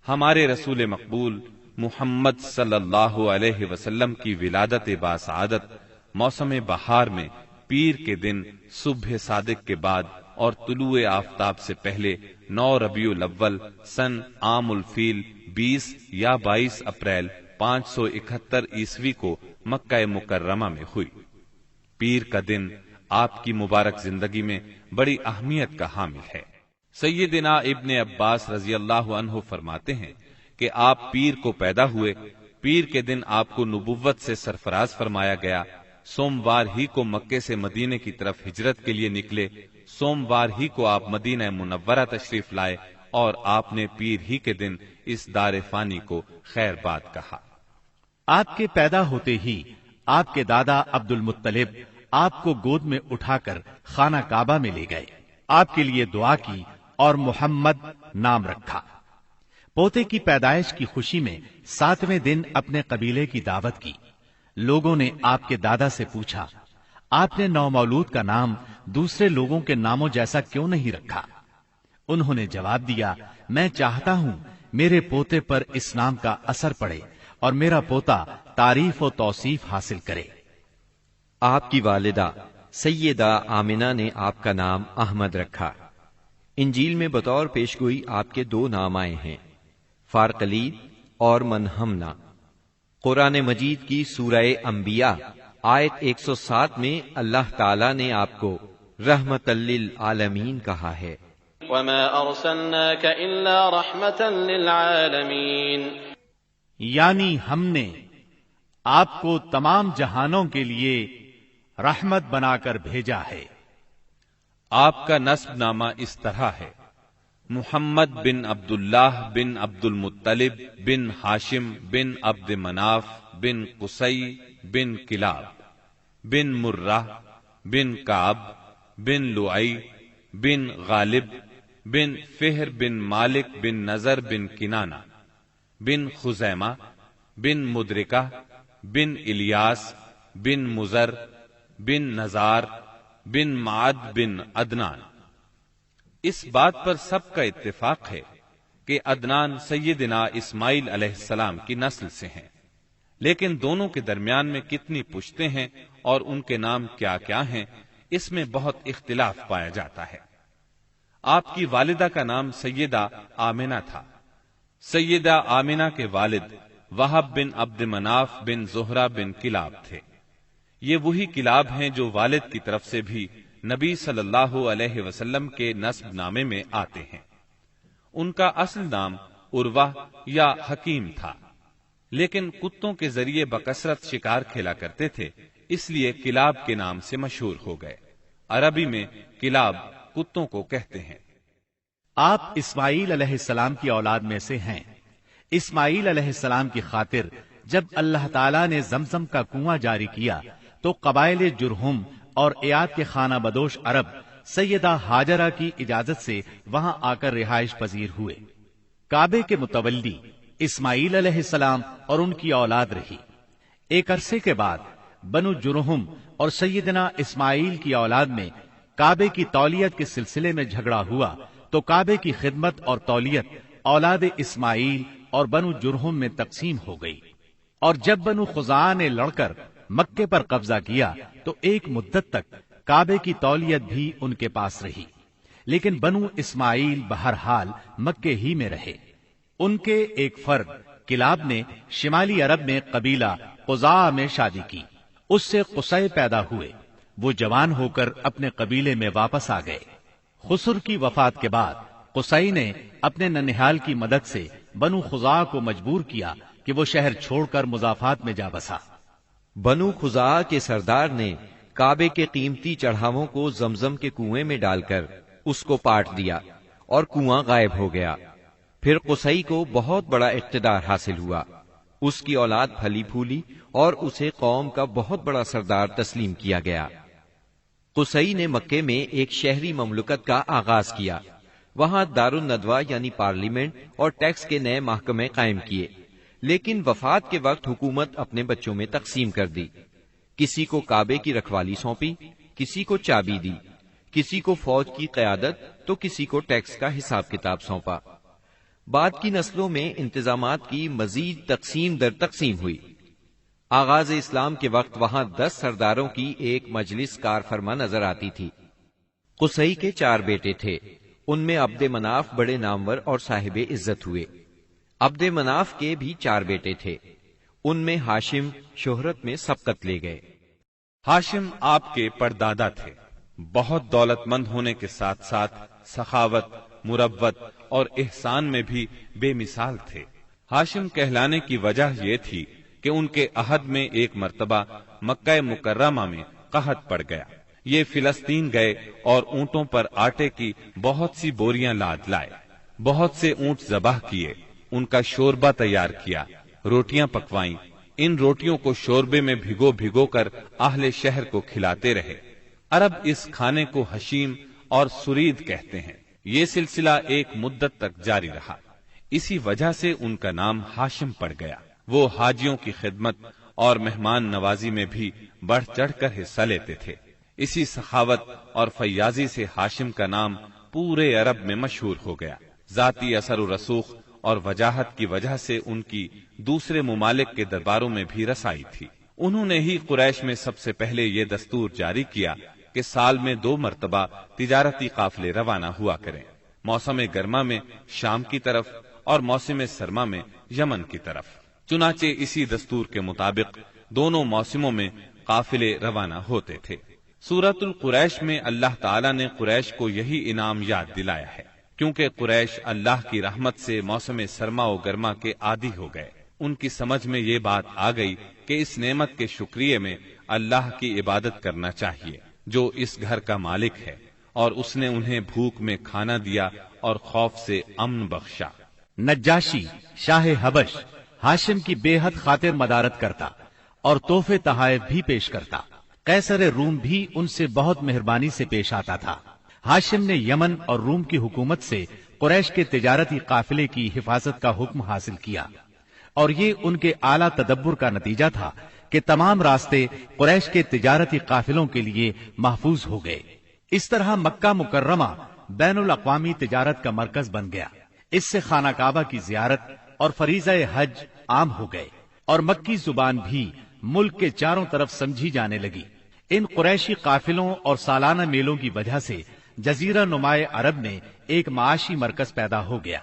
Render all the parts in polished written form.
ہمارے رسول مقبول محمد صلی اللہ علیہ وسلم کی ولادت باسعادت موسم بہار میں پیر کے دن صبح صادق کے بعد اور طلوع آفتاب سے پہلے 9 ربیع الاول سن عام الفیل 20 یا 22 اپریل 571 عیسوی کو مکہ مکرمہ میں ہوئی۔ پیر کا دن آپ کی مبارک زندگی میں بڑی اہمیت کا حامل ہے۔ سیدنا ابن عباس رضی اللہ عنہ فرماتے ہیں کہ آپ پیر کو پیدا ہوئے، پیر کے دن آپ کو نبوت سے سرفراز فرمایا گیا، سوموار ہی کو مکے سے مدینے کی طرف ہجرت کے لیے نکلے، سوموار ہی کو آپ مدینہ منورہ تشریف لائے اور آپ نے پیر ہی کے دن اس دار فانی کو خیر باد کہا۔ آپ کے پیدا ہوتے ہی آپ کے دادا عبد المطلب آپ کو گود میں اٹھا کر خانہ کعبہ میں لے گئے، آپ کے لیے دعا کی اور محمد نام رکھا۔ پوتے کی پیدائش کی خوشی میں 7ویں دن اپنے قبیلے کی دعوت کی۔ لوگوں نے آپ کے دادا سے پوچھا، آپ نے نومولود کا نام دوسرے لوگوں کے ناموں جیسا کیوں نہیں رکھا؟ انہوں نے جواب دیا، میں چاہتا ہوں میرے پوتے پر اس نام کا اثر پڑے اور میرا پوتا تعریف و توصیف حاصل کرے۔ آپ کی والدہ سیدہ آمنہ نے آپ کا نام احمد رکھا۔ انجیل میں بطور پیشگوئی آپ کے 2 نام آئے ہیں، فارقلید اور منہمنا۔ قرآن مجید کی سورہ انبیاء آیت 107 میں اللہ تعالی نے آپ کو رحمت للعالمین کہا ہے۔ وَمَا أَرْسَلْنَاكَ إِلَّا رَحْمَةً لِلْعَالَمِينَ، یعنی ہم نے آپ کو تمام جہانوں کے لیے رحمت بنا کر بھیجا ہے۔ آپ کا نسب نامہ اس طرح ہے: محمد بن عبداللہ بن عبد المطلب بن ہاشم بن عبد مناف بن قصی بن کلاب بن مرہ بن کعب بن لعی بن غالب بن فہر بن مالک بن نظر بن کنانہ بن خزیمہ بن مدرکہ بن الیاس بن مزر بن نزار بن معد بن عدنان۔ اس بات پر سب کا اتفاق ہے کہ عدنان سیدنا اسماعیل علیہ السلام کی نسل سے ہیں، لیکن دونوں کے درمیان میں کتنی پشتیں ہیں اور ان کے نام کیا کیا ہیں، اس میں بہت اختلاف پایا جاتا ہے۔ آپ کی والدہ کا نام سیدہ آمنہ تھا۔ سیدہ آمنہ کے والد وہب بن عبد مناف بن زہرہ بن کلاب تھے۔ یہ وہی کلاب ہیں جو والد کی طرف سے بھی نبی صلی اللہ علیہ وسلم کے نسب نامے میں آتے ہیں۔ ان کا اصل نام عروہ یا حکیم تھا، لیکن کتوں کے ذریعے بکثرت شکار کھیلا کرتے تھے، اس لیے کلاب کے نام سے مشہور ہو گئے۔ عربی میں کلاب کتوں کو کہتے ہیں۔ آپ اسماعیل علیہ السلام کی اولاد میں سے ہیں۔ اسماعیل علیہ السلام کی خاطر جب اللہ تعالیٰ نے زمزم کا کنواں جاری کیا تو قبائل جرہم اور ایاد کے خانہ بدوش عرب سیدہ ہاجرہ کی اجازت سے وہاں آ کر رہائش پذیر ہوئے۔ کعبے کے متولی اسماعیل علیہ السلام اور ان کی اولاد رہی۔ ایک عرصے کے بعد بنو جرہم اور سیدنا اسماعیل کی اولاد میں کعبے کی تولیت کے سلسلے میں جھگڑا ہوا تو کعبے کی خدمت اور تولیت اولاد اسماعیل اور بنو جرہم میں تقسیم ہو گئی، اور جب بنو خزاعہ نے لڑ کر مکے پر قبضہ کیا تو ایک مدت تک کعبے کی تولیت بھی ان کے پاس رہی، لیکن بنو اسماعیل بہرحال مکے ہی میں رہے۔ ان کے ایک فرد کلاب نے شمالی عرب میں قبیلہ قزاعہ میں شادی کی، اس سے قصی پیدا ہوئے۔ وہ جوان ہو کر اپنے قبیلے میں واپس آ گئے۔ خسر کی وفات کے بعد قصی نے اپنے ننہال کی مدد سے بنو خزاعہ کو مجبور کیا کہ وہ شہر چھوڑ کر مضافات میں جا بسا۔ بنو خزاعہ کے سردار نے کعبے کے قیمتی چڑھاووں کو زمزم کے کنویں میں ڈال کر اس کو پاٹ دیا اور کنواں غائب ہو گیا۔ پھر قصی کو بہت بڑا اقتدار حاصل ہوا، اس کی اولاد پھلی پھولی اور اسے قوم کا بہت بڑا سردار تسلیم کیا گیا۔ قصی نے مکے میں ایک شہری مملکت کا آغاز کیا، وہاں دارالندوہ یعنی پارلیمنٹ اور ٹیکس کے نئے محکمے قائم کیے، لیکن وفات کے وقت حکومت اپنے بچوں میں تقسیم کر دی۔ کسی کو کعبے کی رکھوالی سونپی، کسی کو چابی دی، کسی کو فوج کی قیادت تو کسی کو ٹیکس کا حساب کتاب سونپا۔ بعد کی نسلوں میں انتظامات کی مزید تقسیم در تقسیم ہوئی۔ آغاز اسلام کے وقت وہاں 10 سرداروں کی ایک مجلس کار فرما نظر آتی تھی۔ قصی کے 4 بیٹے تھے، ان میں عبد مناف بڑے نامور اور صاحب عزت ہوئے۔ عبد مناف کے بھی 4 بیٹے تھے، ان میں ہاشم شہرت میں سبقت لے گئے۔ ہاشم آپ کے پردادا تھے، بہت دولت مند ہونے کے ساتھ ساتھ سخاوت، مروت اور احسان میں بھی بے مثال تھے۔ ہاشم کہلانے کی وجہ یہ تھی کہ ان کے عہد میں ایک مرتبہ مکہ مکرمہ میں قحط پڑ گیا۔ یہ فلسطین گئے اور اونٹوں پر آٹے کی بہت سی بوریاں لاد لائے، بہت سے اونٹ ذبح کیے، ان کا شوربہ تیار کیا، روٹیاں پکوائیں، ان روٹیوں کو شوربے میں بھگو بھگو کر اہل شہر کو کھلاتے رہے۔ عرب اس کھانے کو حشیم اور سرید کہتے ہیں۔ یہ سلسلہ ایک مدت تک جاری رہا، اسی وجہ سے ان کا نام ہاشم پڑ گیا۔ وہ حاجیوں کی خدمت اور مہمان نوازی میں بھی بڑھ چڑھ کر حصہ لیتے تھے۔ اسی سخاوت اور فیاضی سے ہاشم کا نام پورے عرب میں مشہور ہو گیا۔ ذاتی اثر و رسوخ اور وجاہت کی وجہ سے ان کی دوسرے ممالک کے درباروں میں بھی رسائی تھی۔ انہوں نے ہی قریش میں سب سے پہلے یہ دستور جاری کیا کہ سال میں 2 مرتبہ تجارتی قافلے روانہ ہوا کریں، موسم گرما میں شام کی طرف اور موسم سرما میں یمن کی طرف۔ چنانچہ اسی دستور کے مطابق دونوں موسموں میں قافلے روانہ ہوتے تھے۔ سورۃ القریش میں اللہ تعالیٰ نے قریش کو یہی انعام یاد دلایا ہے، کیونکہ قریش اللہ کی رحمت سے موسم سرما و گرما کے عادی ہو گئے۔ ان کی سمجھ میں یہ بات آ گئی کہ اس نعمت کے شکریہ میں اللہ کی عبادت کرنا چاہیے جو اس گھر کا مالک ہے، اور اس نے انہیں بھوک میں کھانا دیا اور خوف سے امن بخشا۔ نجاشی شاہ حبش ہاشم کی بے حد خاطر مدارت کرتا اور تحفے تحائف بھی پیش کرتا۔ قیصر روم بھی ان سے بہت مہربانی سے پیش آتا تھا۔ ہاشم نے یمن اور روم کی حکومت سے قریش کے تجارتی قافلے کی حفاظت کا حکم حاصل کیا، اور یہ ان کے اعلیٰ تدبر کا نتیجہ تھا کہ تمام راستے قریش کے تجارتی قافلوں کے لیے محفوظ ہو گئے۔ اس طرح مکہ مکرمہ بین الاقوامی تجارت کا مرکز بن گیا۔ اس سے خانہ کعبہ کی زیارت اور فریضہ حج عام ہو گئے، اور مکی زبان بھی ملک کے چاروں طرف سمجھی جانے لگی۔ ان قریشی قافلوں اور سالانہ میلوں کی وجہ سے جزیرہ نمائے عرب میں ایک معاشی مرکز پیدا ہو گیا۔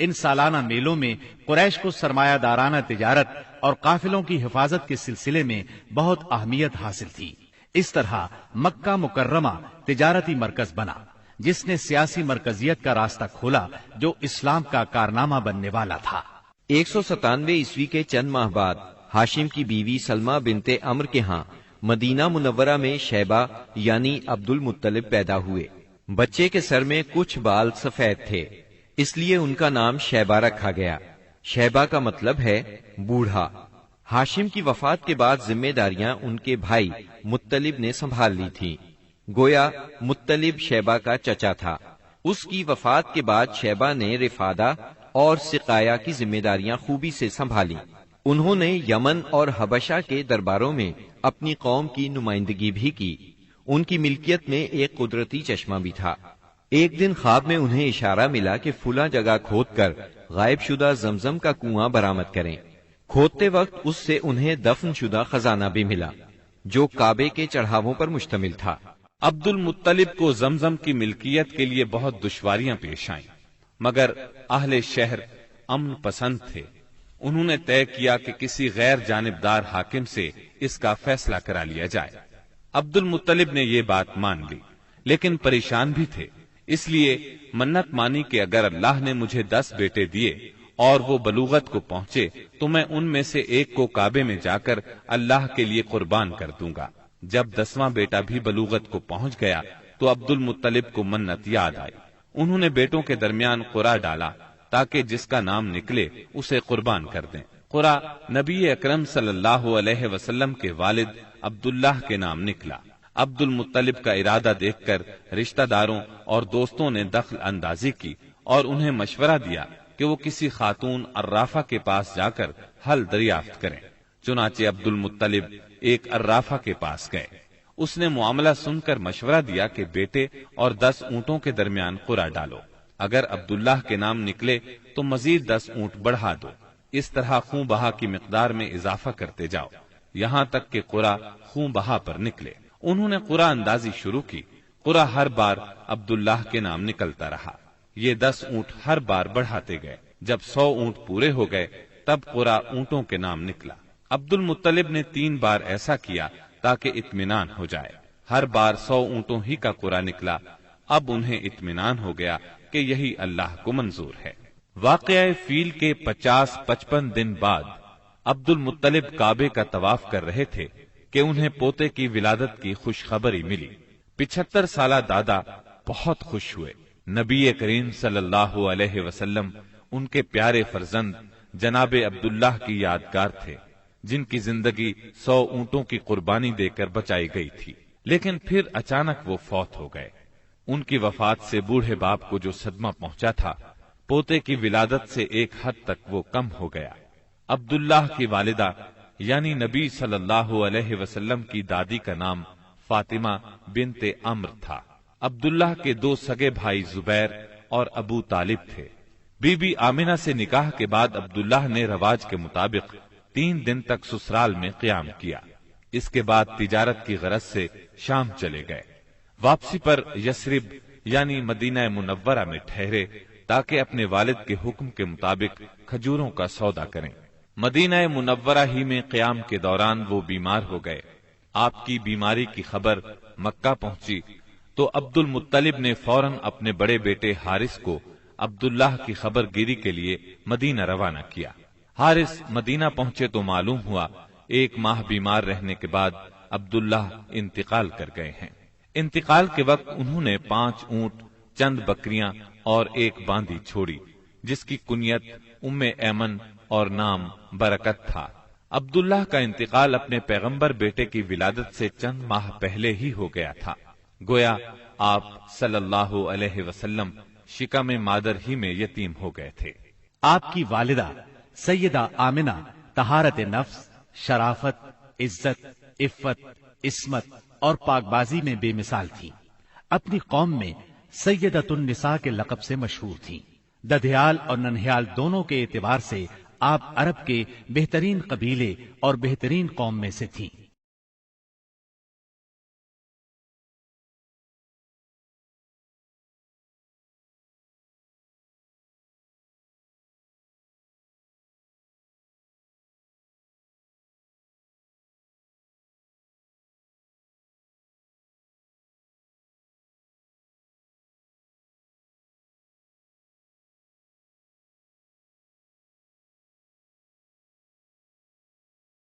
ان سالانہ میلوں میں قریش کو سرمایہ دارانہ تجارت اور قافلوں کی حفاظت کے سلسلے میں بہت اہمیت حاصل تھی۔ اس طرح مکہ مکرمہ تجارتی مرکز بنا، جس نے سیاسی مرکزیت کا راستہ کھولا جو اسلام کا کارنامہ بننے والا تھا۔ 197 عیسوی کے چند ماہ بعد ہاشم کی بیوی سلمہ بنت عمر کے ہاں مدینہ منورہ میں شیبہ یعنی عبد المطلب پیدا ہوئے۔ بچے کے سر میں کچھ بال سفید تھے، اس لیے ان کا نام شیبہ رکھا گیا۔ شیبہ کا مطلب ہے بوڑھا۔ ہاشم کی وفات کے بعد ذمہ داریاں ان کے بھائی مطلب نے سنبھال لی تھی۔ گویا مطلب شیبہ کا چچا تھا۔ اس کی وفات کے بعد شیبہ نے رفادہ اور سقایا کی ذمہ داریاں خوبی سے سنبھالی۔ انہوں نے یمن اور حبشہ کے درباروں میں اپنی قوم کی نمائندگی بھی کی۔ ان کی ملکیت میں ایک قدرتی چشمہ بھی تھا۔ ایک دن خواب میں انہیں اشارہ ملا کہ فلاں جگہ کھود کر غائب شدہ زمزم کا کنواں برآمد کریں۔ کھودتے وقت اس سے انہیں دفن شدہ خزانہ بھی ملا جو کعبے کے چڑھاووں پر مشتمل تھا۔ عبد المطلب کو زمزم کی ملکیت کے لیے بہت دشواریاں پیش آئیں، مگر اہل شہر امن پسند تھے۔ انہوں نے طے کیا کہ کسی غیر جانبدار حاکم سے اس کا فیصلہ کرا لیا جائے۔ عبد المطلب نے یہ بات مان لی، لیکن پریشان بھی تھے، اس لیے منت مانی کہ اگر اللہ نے مجھے 10 بیٹے دیے اور وہ بلوغت کو پہنچے تو میں ان میں سے ایک کو کعبے میں جا کر اللہ کے لیے قربان کر دوں گا۔ جب 10واں بیٹا بھی بلوغت کو پہنچ گیا تو عبد المطلب کو منت یاد آئی۔ انہوں نے بیٹوں کے درمیان قرعہ ڈالا تاکہ جس کا نام نکلے اسے قربان کر دیں۔ قرعہ نبی اکرم صلی اللہ علیہ وسلم کے والد عبداللہ کے نام نکلا۔ عبد المطلب کا ارادہ دیکھ کر رشتہ داروں اور دوستوں نے دخل اندازی کی اور انہیں مشورہ دیا کہ وہ کسی خاتون عرافہ کے پاس جا کر حل دریافت کریں۔ چنانچہ عبد المطلب ایک عرافہ کے پاس گئے۔ اس نے معاملہ سن کر مشورہ دیا کہ بیٹے اور 10 اونٹوں کے درمیان قرعہ ڈالو۔ اگر عبداللہ کے نام نکلے تو مزید 10 اونٹ بڑھا دو۔ اس طرح خون بہا کی مقدار میں اضافہ کرتے جاؤ یہاں تک کہ قرا خون بہا پر نکلے۔ انہوں نے قرا اندازی شروع کی۔ قرا ہر بار عبداللہ کے نام نکلتا رہا۔ یہ 10 اونٹ ہر بار بڑھاتے گئے۔ جب 100 اونٹ پورے ہو گئے تب قرا اونٹوں کے نام نکلا۔ عبد المطلب نے 3 بار ایسا کیا تاکہ اطمینان ہو جائے۔ ہر بار 100 اونٹوں ہی کا قرا نکلا۔ اب انہیں اطمینان ہو گیا کہ یہی اللہ کو منظور ہے۔ واقعہ فیل کے 50-55 دن بعد عبد المطلب کعبے کا طواف کر رہے تھے کہ انہیں پوتے کی ولادت کی خوشخبری ملی۔ 75 سالہ دادا بہت خوش ہوئے۔ نبی کریم صلی اللہ علیہ وسلم ان کے پیارے فرزند جناب عبداللہ کی یادگار تھے، جن کی زندگی 100 اونٹوں کی قربانی دے کر بچائی گئی تھی، لیکن پھر اچانک وہ فوت ہو گئے۔ ان کی وفات سے بوڑھے باپ کو جو صدمہ پہنچا تھا، پوتے کی ولادت سے ایک حد تک وہ کم ہو گیا۔ عبداللہ کی والدہ یعنی نبی صلی اللہ علیہ وسلم کی دادی کا نام فاطمہ بنت عمر تھا۔ عبداللہ کے 2 سگے بھائی زبیر اور ابو طالب تھے۔ بی بی آمنہ سے نکاح کے بعد عبداللہ نے رواج کے مطابق 3 دن تک سسرال میں قیام کیا۔ اس کے بعد تجارت کی غرض سے شام چلے گئے۔ واپسی پر یثرب یعنی مدینہ منورہ میں ٹھہرے تاکہ اپنے والد کے حکم کے مطابق کھجوروں کا سودا کریں۔ مدینہ منورہ ہی میں قیام کے دوران وہ بیمار ہو گئے۔ آپ کی بیماری کی خبر مکہ پہنچی تو عبد المطلب نے فوراً اپنے بڑے بیٹے حارث کو عبداللہ کی خبر گیری کے لیے مدینہ روانہ کیا۔ حارث مدینہ پہنچے تو معلوم ہوا 1 ماہ بیمار رہنے کے بعد عبداللہ انتقال کر گئے ہیں۔ انتقال کے وقت انہوں نے 5 اونٹ، چند بکریاں اور 1 باندی چھوڑی، جس کی کنیت ام ایمن اور نام برکت تھا۔ عبداللہ کا انتقال اپنے پیغمبر بیٹے کی ولادت سے چند ماہ پہلے ہی ہو گیا تھا۔ گویا آپ صلی اللہ علیہ وسلم شکم مادر ہی میں یتیم ہو گئے تھے۔ آپ کی والدہ سیدہ آمنہ طہارت نفس، شرافت، عزت، عفت، عصمت اور پاک بازی میں بے مثال تھی۔ اپنی قوم میں سیدۃ النساء کے لقب سے مشہور تھی۔ ددھیال اور ننہیال دونوں کے اعتبار سے آپ عرب کے بہترین قبیلے اور بہترین قوم میں سے تھیں۔